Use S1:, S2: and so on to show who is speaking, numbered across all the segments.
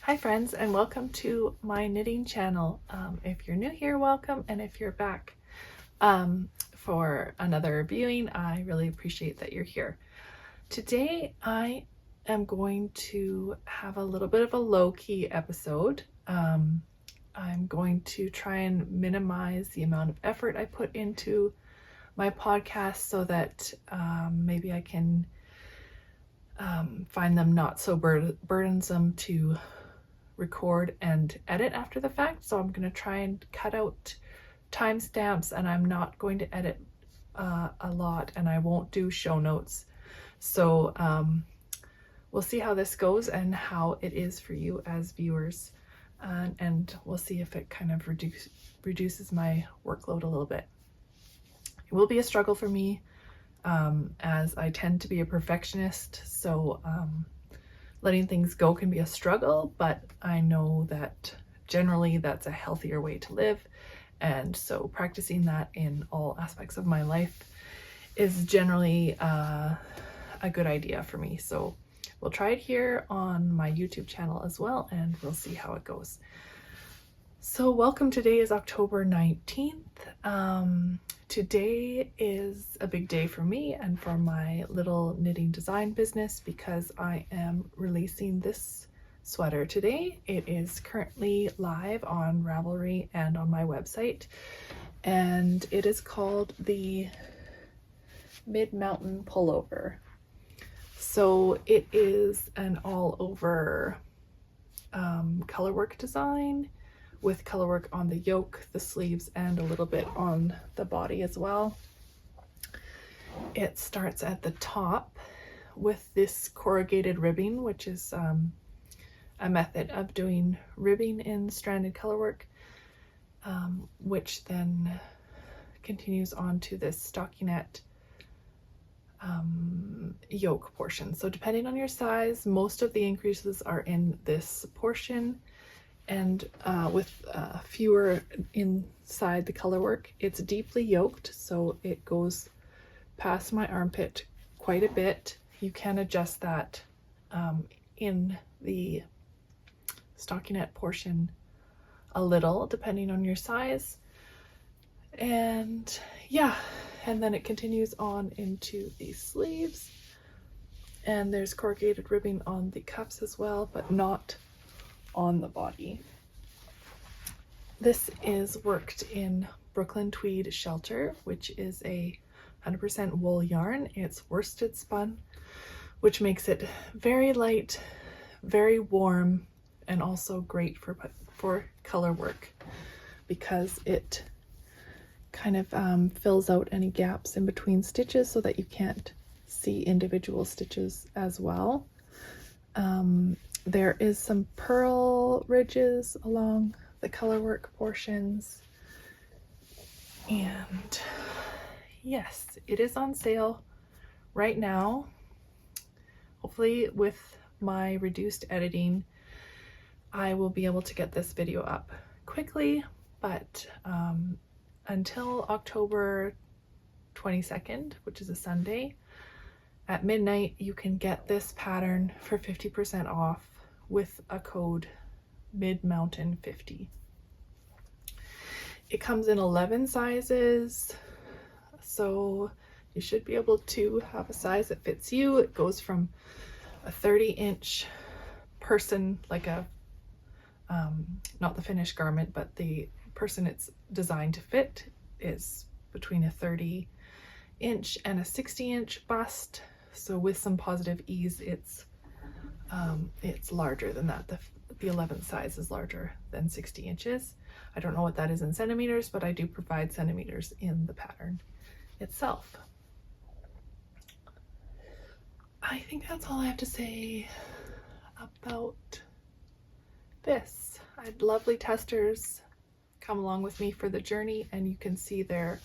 S1: Hi friends, and welcome to my knitting channel. If you're new here, welcome, and if you're back for another viewing, I really appreciate that you're here. Today I am going to have a little bit of a low-key episode. I'm going to try and minimize the amount of effort I put into my podcast so that maybe I can find them not so burdensome to record and edit after the fact. So I'm going to try and cut out timestamps, and I'm not going to edit a lot, and I won't do show notes. So we'll see how this goes and how it is for you as viewers, and we'll see if it kind of reduces my workload a little bit. It will be a struggle for me as I tend to be a perfectionist, so letting things go can be a struggle, but I know that generally that's a healthier way to live. And so practicing that in all aspects of my life is generally a good idea for me. So we'll try it here on my YouTube channel as well, and we'll see how it goes. So welcome. Today is October 19th. Today is a big day for me and for my little knitting design business because I am releasing this sweater today. It is currently live on Ravelry and on my website, and it is called the Mountain Pullover. So it is an all over colorwork design with colorwork on the yoke, the sleeves, and a little bit on the body as well. It starts at the top with this corrugated ribbing, which is a method of doing ribbing in stranded colorwork, which then continues on to this stockinette yoke portion. So depending on your size, most of the increases are in this portion, and with fewer inside the colorwork. It's deeply yoked, so it goes past my armpit quite a bit. You can adjust that in the stockinette portion a little depending on your size. And yeah, and then it continues on into the sleeves, and there's corrugated ribbing on the cuffs as well, but not on the body. This is worked in Brooklyn Tweed Shelter, which is a 100% wool yarn. It's worsted spun, which makes it very light, very warm, and also great for color work because it kind of fills out any gaps in between stitches so that you can't see individual stitches as well. There is some purl ridges along the colorwork portions, and yes, it is on sale right now. Hopefully with my reduced editing, I will be able to get this video up quickly, but until October 22nd, which is a Sunday, at midnight, you can get this pattern for 50% off with a code MidMountain50. It comes in 11 sizes, so you should be able to have a size that fits you. It goes from a 30-inch person, like a not the finished garment, but the person it's designed to fit is between a 30-inch and a 60-inch bust. So with some positive ease, it's larger than that. The 11th size is larger than 60 inches. I don't know what that is in centimeters, but I do provide centimeters in the pattern itself. I think that's all I have to say about this. I had lovely testers come along with me for the journey, and you can see their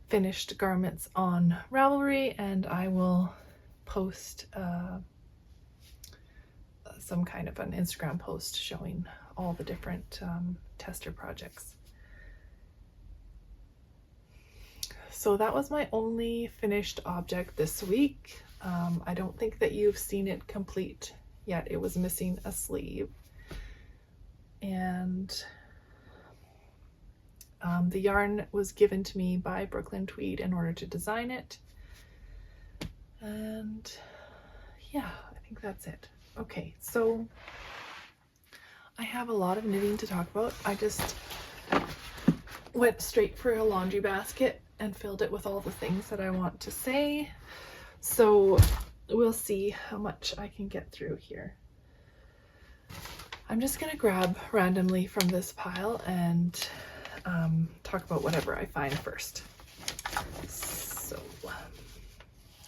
S1: finished garments on Ravelry, and I will post some kind of an Instagram post showing all the different tester projects. So that was my only finished object this week. I don't think that you've seen it complete yet. It was missing a sleeve. and the yarn was given to me by Brooklyn Tweed in order to design it. And yeah, I think that's it. Okay, so I have a lot of knitting to talk about. I just went straight for a laundry basket and filled it with all the things that I want to say. So we'll see how much I can get through here. I'm just gonna grab randomly from this pile and talk about whatever I find first. So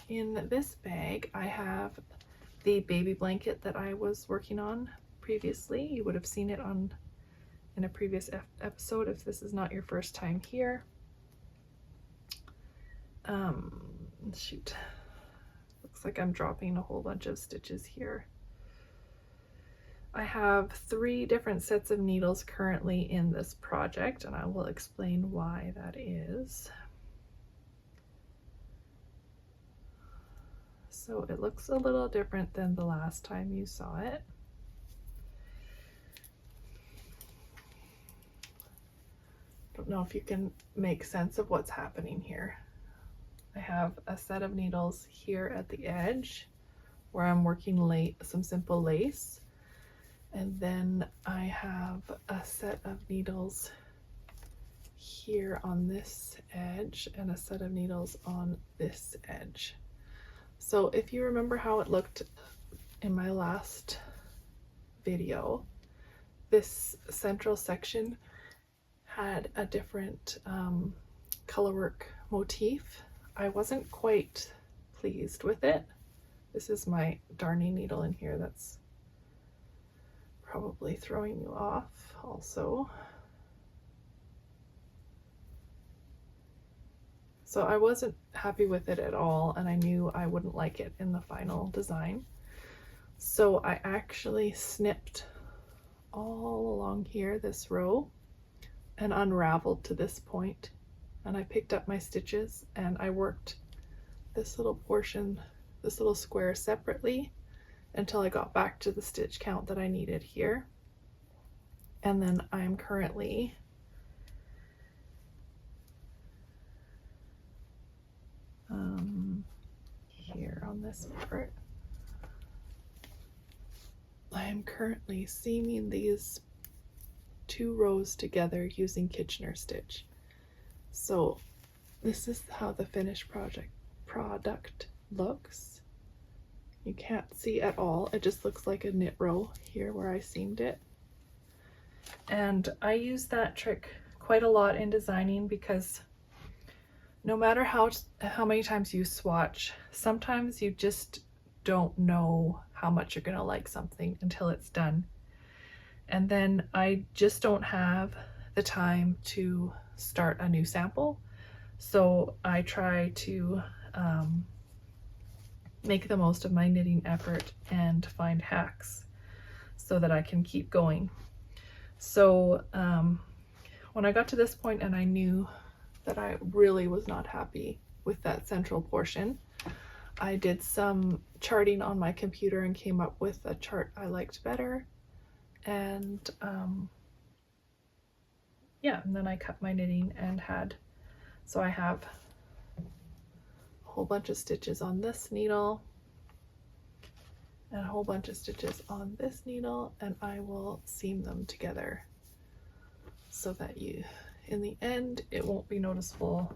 S1: in this bag, I have the baby blanket that I was working on previously. You would have seen it in a previous episode if this is not your first time here. Shoot, looks like I'm dropping a whole bunch of stitches here. I have 3 different sets of needles currently in this project, and I will explain why that is. So it looks a little different than the last time you saw it. Don't know if you can make sense of what's happening here. I have a set of needles here at the edge where I'm working some simple lace. And then I have a set of needles here on this edge and a set of needles on this edge. So if you remember how it looked in my last video, this central section had a different colorwork motif. I wasn't quite pleased with it. This is my darning needle in here that's probably throwing you off also. So I wasn't happy with it at all, and I knew I wouldn't like it in the final design. So I actually snipped all along here, this row, and unraveled to this point. And I picked up my stitches and I worked this little portion, this little square separately until I got back to the stitch count that I needed here. And then I'm currently here on this part. I am currently seaming these 2 rows together using Kitchener stitch. So this is how the finished product looks. You can't see at all. It just looks like a knit row here where I seamed it. And I use that trick quite a lot in designing because no matter how many times you swatch, sometimes you just don't know how much you're gonna like something until it's done. And then I just don't have the time to start a new sample. So I try to make the most of my knitting effort and find hacks so that I can keep going. So when I got to this point and I knew that I really was not happy with that central portion, I did some charting on my computer and came up with a chart I liked better. And yeah, and then I cut my knitting and so I have a whole bunch of stitches on this needle and a whole bunch of stitches on this needle, and I will seam them together so that in the end, it won't be noticeable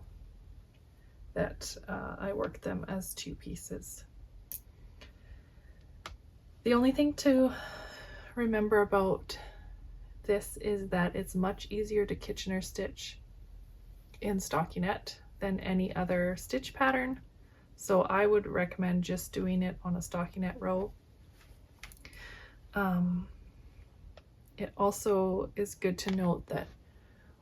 S1: that I worked them as 2 pieces. The only thing to remember about this is that it's much easier to Kitchener stitch in stockinette than any other stitch pattern. So I would recommend just doing it on a stockinette row. It also is good to note that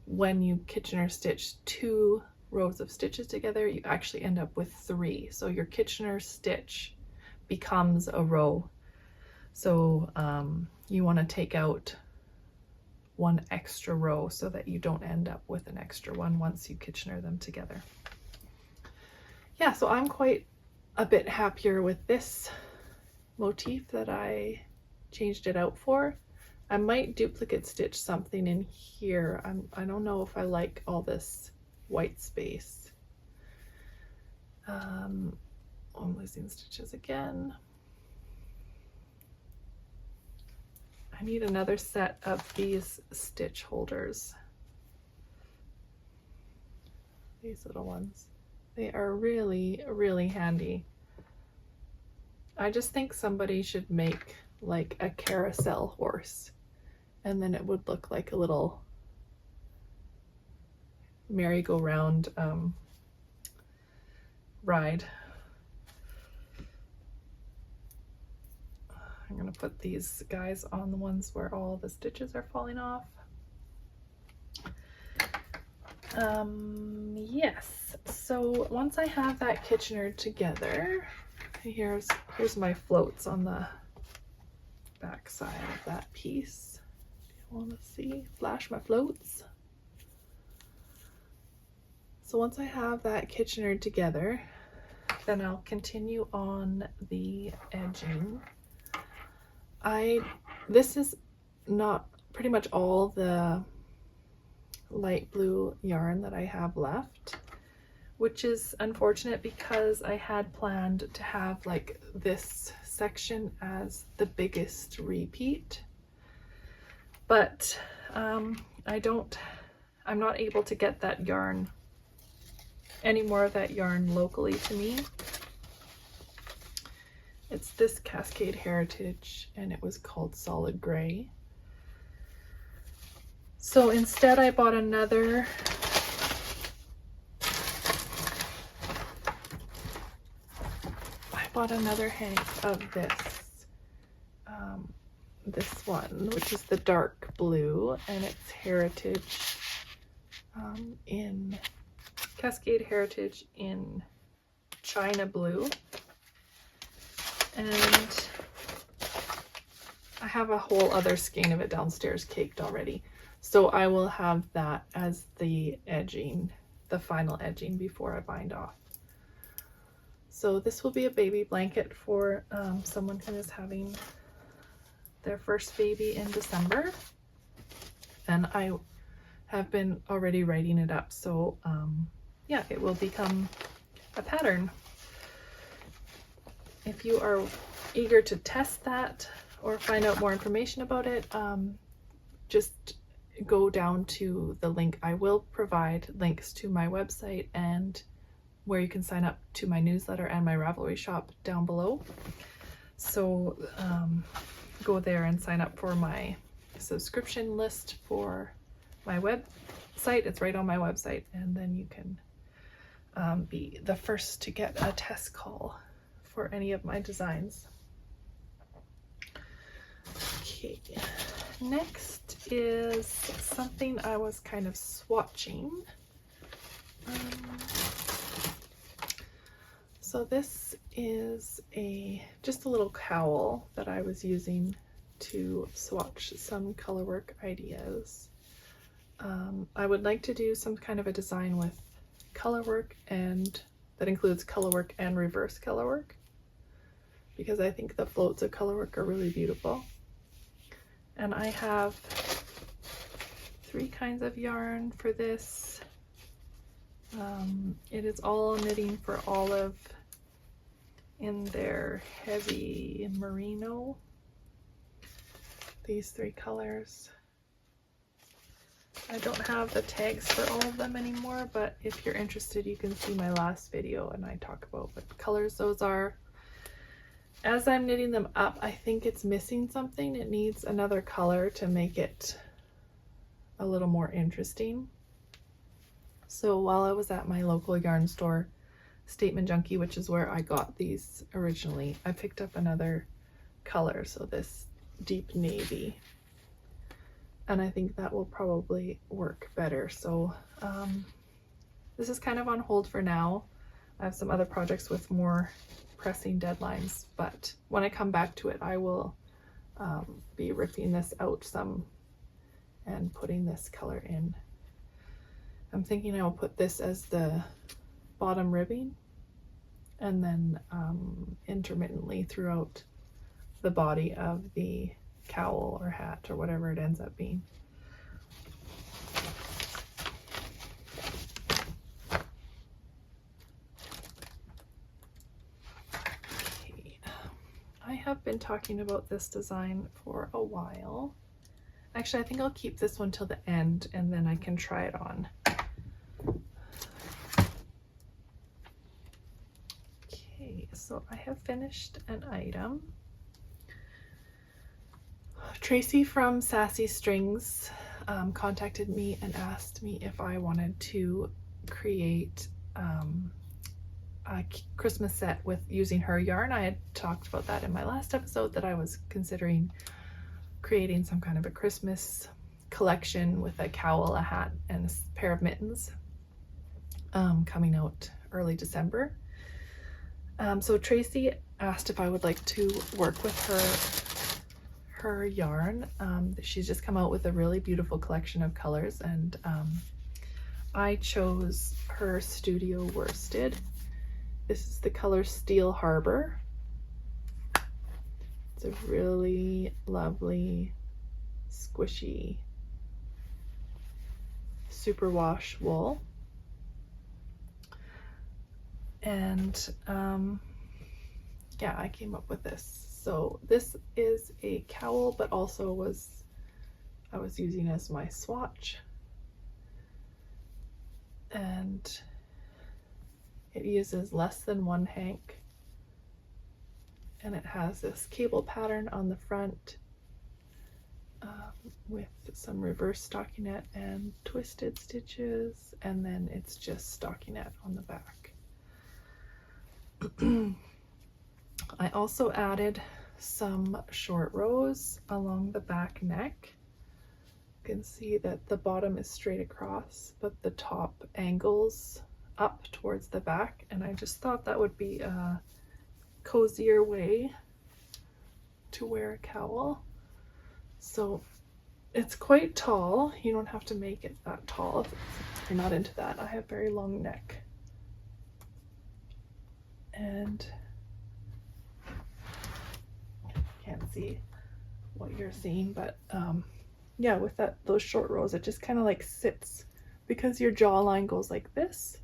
S1: when you Kitchener stitch 2 rows of stitches together, you actually end up with 3. So your Kitchener stitch becomes a row. So you want to take out 1 extra row so that you don't end up with an extra one once you Kitchener them together. Yeah, so I'm quite a bit happier with this motif that I changed it out for. I might duplicate stitch something in here. I don't know if I like all this white space. I'm losing stitches again. I need another set of these stitch holders. These little ones. They are really, really handy. I just think somebody should make like a carousel horse, and then it would look like a little merry-go-round ride. I'm gonna put these guys on the ones where all the stitches are falling off. Yes, so once I have that Kitchener together, here's my floats on the back side of that piece. Do you want to see? Flash my floats. So once I have that Kitchener together, then I'll continue on the edging. This is not pretty much all the light blue yarn that I have left, which is unfortunate because I had planned to have like this section as the biggest repeat, but I'm not able to get that yarn, any more of that yarn locally to me. It's this Cascade Heritage and it was called Solid Gray. So instead I bought another hank of this one, which is the dark blue, and it's Heritage in Cascade Heritage in China Blue. And I have a whole other skein of it downstairs caked already. So I will have that as the edging, the final edging before I bind off. So this will be a baby blanket for someone who is having their first baby in December. And I have been already writing it up. So yeah, it will become a pattern. If you are eager to test that or find out more information about it, just go down to the link. I will provide links to my website and where you can sign up to my newsletter and my Ravelry shop down below. So go there and sign up for my subscription list for my website. It's right on my website, and then you can be the first to get a test call for any of my designs. Okay, next is something I was kind of swatching. So this is just a little cowl that I was using to swatch some colorwork ideas. I would like to do some kind of a design with colorwork, and that includes colorwork and reverse colorwork, because I think the floats of colorwork are really beautiful. And I have 3 kinds of yarn for this. It is all knitting for Olive in their heavy merino. These 3 colors. I don't have the tags for all of them anymore, but if you're interested, you can see my last video and I talk about what colors those are. As I'm knitting them up, I think it's missing something. It needs another color to make it a little more interesting. So while I was at my local yarn store, Statement Junkie, which is where I got these originally, I picked up another color, so this deep navy. And I think that will probably work better. So this is kind of on hold for now. I have some other projects with more pressing deadlines, but when I come back to it, I will be ripping this out some and putting this color in. I'm thinking I'll put this as the bottom ribbing, and then intermittently throughout the body of the cowl or hat or whatever it ends up being. Okay. I have been talking about this design for a while. Actually, I think I'll keep this one till the end and then I can try it on. Okay, so I have finished an item. Tracy from Sassy Strings contacted me and asked me if I wanted to create a Christmas set with using her yarn. I had talked about that in my last episode, that I was considering creating some kind of a Christmas collection with a cowl, a hat, and a pair of mittens coming out early December. So Tracy asked if I would like to work with her yarn. She's just come out with a really beautiful collection of colors, and I chose her Studio Worsted. This is the color Steel Harbor. It's a really lovely, squishy, superwash wool. And yeah, I came up with this. So this is a cowl, but also I was using as my swatch. And it uses less than one hank. And it has this cable pattern on the front with some reverse stockinette and twisted stitches, and then it's just stockinette on the back. I also added some short rows along the back neck. You can see that the bottom is straight across, but the top angles up towards the back, and I just thought that would be a cozier way to wear a cowl. So it's quite tall. You don't have to make it that tall if you're not into that. I have very long neck. And can't see what you're seeing, but yeah, with those short rows, it just kind of like sits, because your jawline goes like this.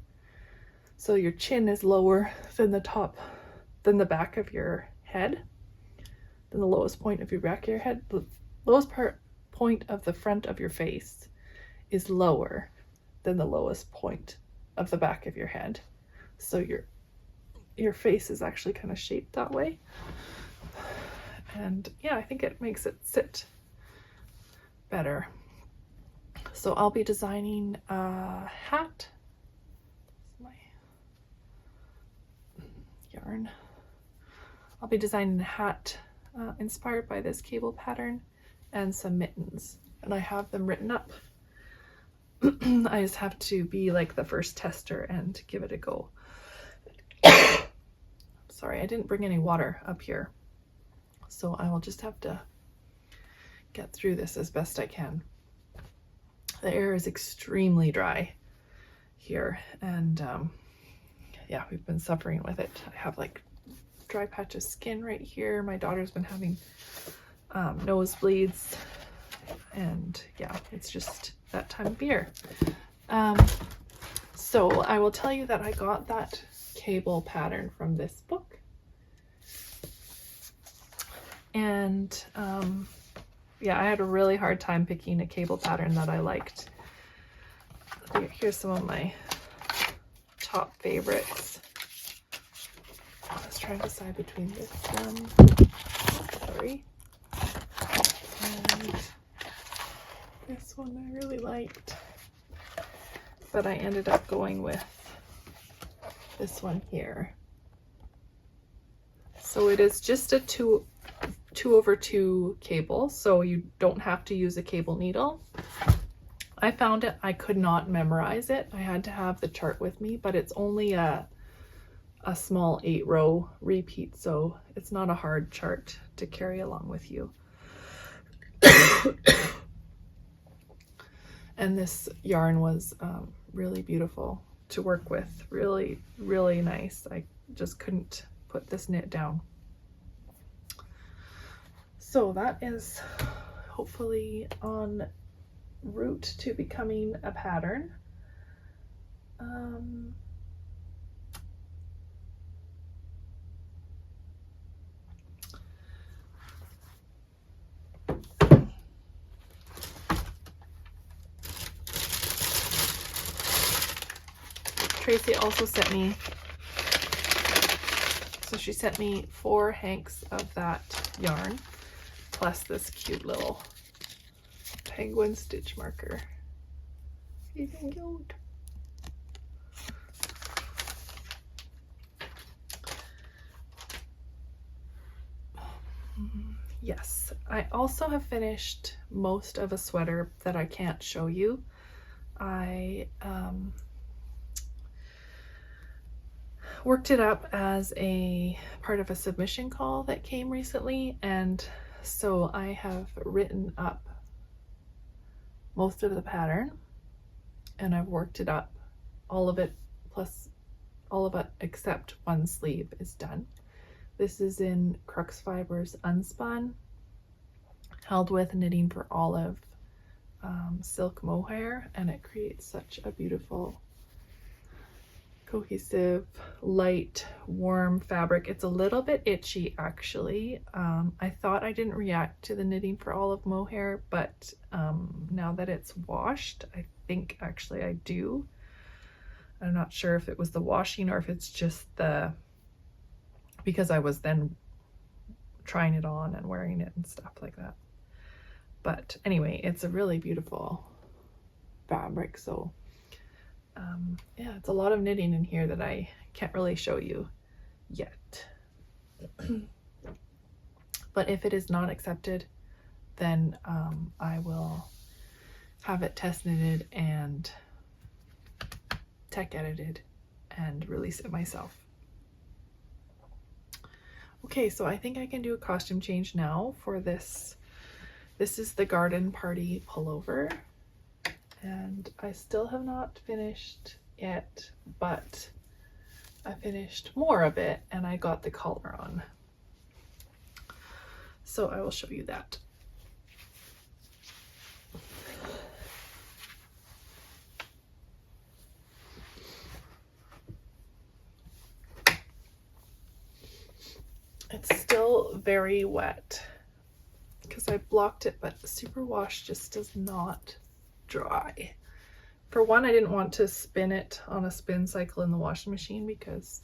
S1: So your chin is lower than the back of your head, than the lowest point of your back of your head. The lowest point of the front of your face is lower than the lowest point of the back of your head. So your face is actually kind of shaped that way. And yeah, I think it makes it sit better. So I'll be designing a hat. My yarn. I'll be designing a hat inspired by this cable pattern, and some mittens, and I have them written up. I just have to be like the first tester and give it a go. Sorry, I didn't bring any water up here, so I will just have to get through this as best I can. The air is extremely dry here, and yeah, we've been suffering with it. I have like dry patch of skin right here. My daughter's been having nosebleeds, and yeah, it's just that time of year. So I will tell you that I got that cable pattern from this book, and yeah, I had a really hard time picking a cable pattern that I liked. Here's some of my top favorites. I was trying to decide between this one, sorry, and this one I really liked, but I ended up going with this one here. So it is just a 2/2 cable, so you don't have to use a cable needle. I found it, I could not memorize it. I had to have the chart with me, but it's only a small 8-row repeat, so it's not a hard chart to carry along with you. And this yarn was really beautiful to work with, really, really nice. I just couldn't put this knit down. So that is hopefully en route to becoming a pattern. Tracy also sent me, so she sent me 4 hanks of that yarn, plus this cute little penguin stitch marker. He's so cute. Yes, I also have finished most of a sweater that I can't show you. I worked it up as a part of a submission call that came recently, and so I have written up most of the pattern and I've worked it up. All of it, plus all of it except one sleeve is done. This is in Crux Fibers Unspun, held with Knitting for Olive silk mohair, and it creates such a beautiful cohesive, light, warm fabric. It's a little bit itchy actually. I thought I didn't react to the Knitting for Olive mohair, but now that it's washed, I think actually I do. I'm not sure if it was the washing or if it's just because I was then trying it on and wearing it and stuff like that. But anyway, it's a really beautiful fabric. So yeah, it's a lot of knitting in here that I can't really show you yet. But if it is not accepted, then I will have it test knitted and tech edited and release it myself. Okay, so I think I can do a costume change now for this. This is the garden party pullover, and I still have not finished it, but I finished more of it and I got the collar on. So I will show you that. It's still very wet because I blocked it, but superwash just does not dry. For one, I didn't want to spin it on a spin cycle in the washing machine because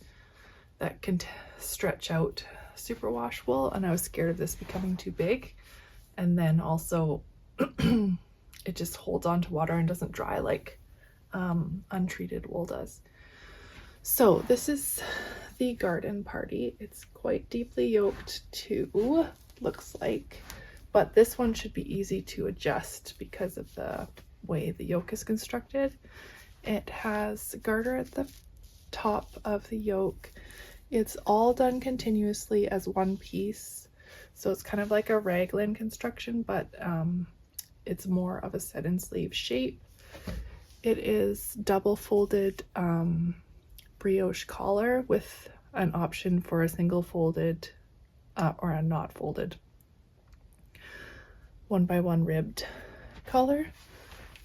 S1: that can stretch out superwash wool, and I was scared of this becoming too big. And then also it just holds on to water and doesn't dry like untreated wool does. So this is the garden party. It's quite deeply yoked too, looks like, but this one should be easy to adjust because of the way the yoke is constructed. It has garter at the top of the yoke. It's all done continuously as one piece, so it's kind of like a raglan construction, but it's more of a set-in sleeve shape. It is double folded brioche collar with an option for a single folded or a not folded 1x1 ribbed collar.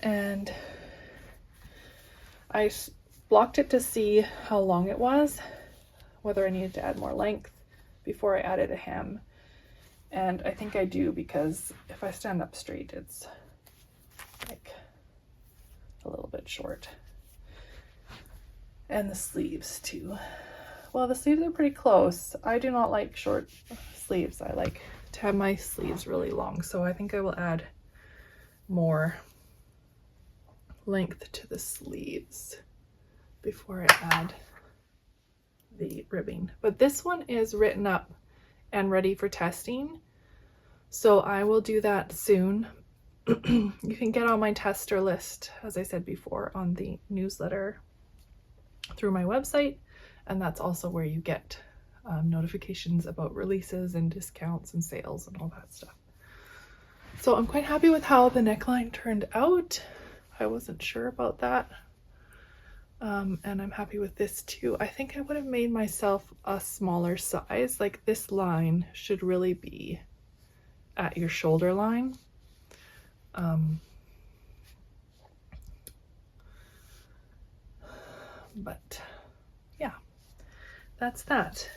S1: And I blocked it to see how long it was, whether I needed to add more length before I added a hem. And I think I do, because if I stand up straight, it's like a little bit short. And the sleeves too. Well, the sleeves are pretty close. I do not like short sleeves. I like to have my sleeves really long. So I think I will add more length to the sleeves before I add the ribbing. But this one is written up and ready for testing, so I will do that soon. You can get on my tester list, as I said before, on the newsletter through my website, and that's also where you get notifications about releases and discounts and sales and all that stuff. So I'm quite happy with how the neckline turned out. I wasn't sure about that. And I'm happy with this too. I think I would have made myself a smaller size. Like, this line should really be at your shoulder line. But yeah, that's that.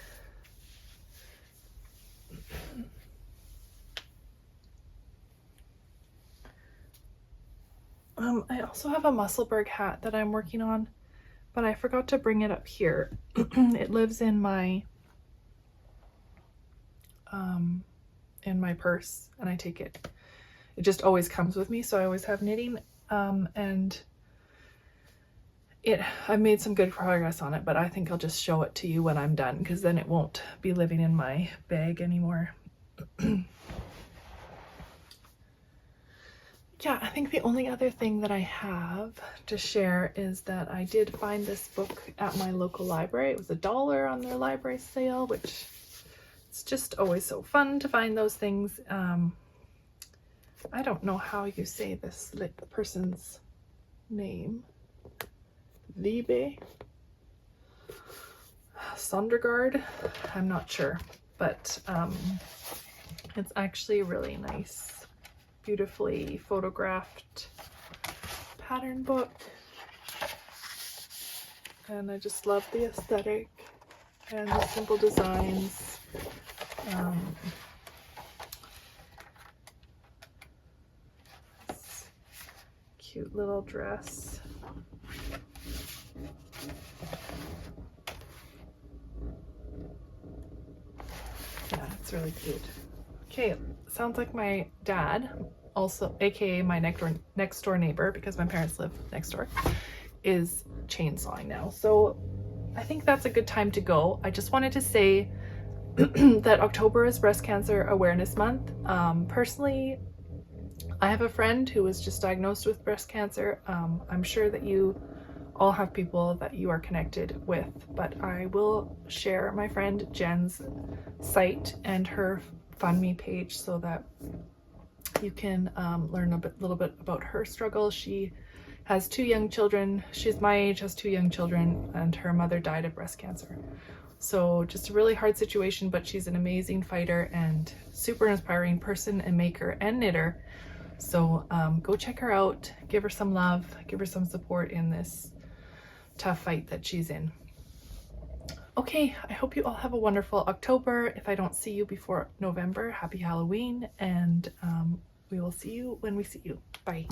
S1: I also have a Musselburgh hat that I'm working on, but I forgot to bring it up here. It lives in my purse, and I take it. It just always comes with me, so I always have knitting. And I've made some good progress on it, but I think I'll just show it to you when I'm done, because then it won't be living in my bag anymore. Yeah, I think the only other thing that I have to share is that I did find this book at my local library. It was $1 on their library sale, which it's just always so fun to find those things. I don't know how you say this person's name. Liebe Sondergaard, I'm not sure, but it's actually really nice. Beautifully photographed pattern book, and I just love the aesthetic and the simple designs. This cute little dress. Yeah, it's really cute. Okay, sounds like my dad, also aka my next door neighbor, because my parents live next door, is chainsawing now. So I think that's a good time to go. I just wanted to say that October is Breast Cancer Awareness Month. Personally, I have a friend who was just diagnosed with breast cancer. I'm sure that you all have people that you are connected with, but I will share my friend Jen's site and her FundMe page so that you can learn a little bit about her struggle. She has 2 young children. She's my age, has 2 young children, and her mother died of breast cancer. So just a really hard situation, but she's an amazing fighter and super inspiring person and maker and knitter. So go check her out, give her some love, give her some support in this tough fight that she's in. Okay, I hope you all have a wonderful October. If I don't see you before November, happy Halloween, and we will see you when we see you. Bye.